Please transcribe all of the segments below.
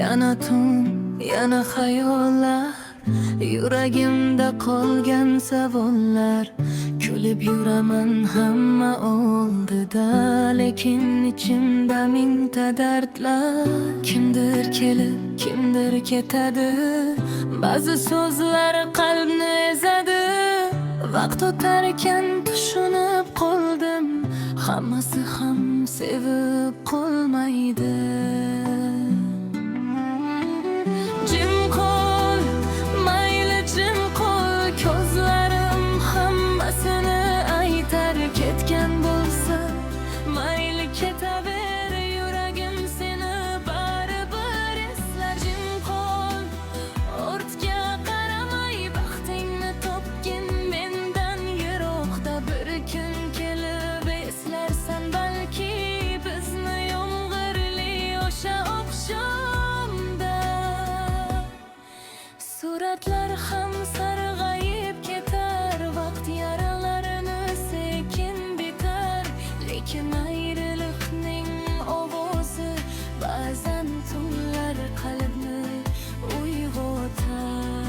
Yana tun, yana xayollar, yuragimda qolgan savollar. Kulib yuraman hamma oldida, lekin ichimda mingta dardlar. Kimdir kelib, kimdir ketadi, ba'zi so'zlar qalbni ezadi. Vaqt o'tarkan tushunib qoldim, hammasi ham sevib qolmaydi. Ketgan bo'lsa mayli ketaver, yuragim seni baribir eslar. Jim qol, ortga qaramay, baxtingni topgin mendan yiroqda. Bir kun kelib eslarsan balki bizni yomg'irli o'sha oqshomda. Suratlar ham sarg'ayib ketar, vaqt yaralarini sekin bitar. Lekin ayriliqning ovozi ba'zan tunlar qalbni uyg'otar.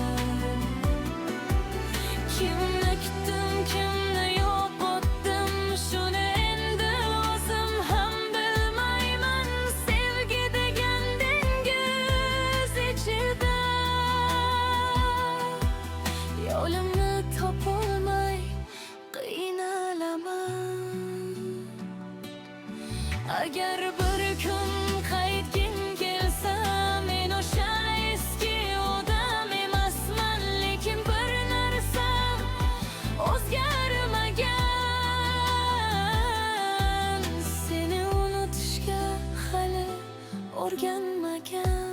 Kimni kutdim, kimni yo'qotdim, shuni endi o'zim ham bilmayman. Sevgi degan dengiz ichida yo'limni topolmay qiynalaman. Agar bir kun qaytging kelsa, men o'sha eski odam emasman. Lekin bir narsa o'zgarmagan, seni unutishga hali o'rganmagan.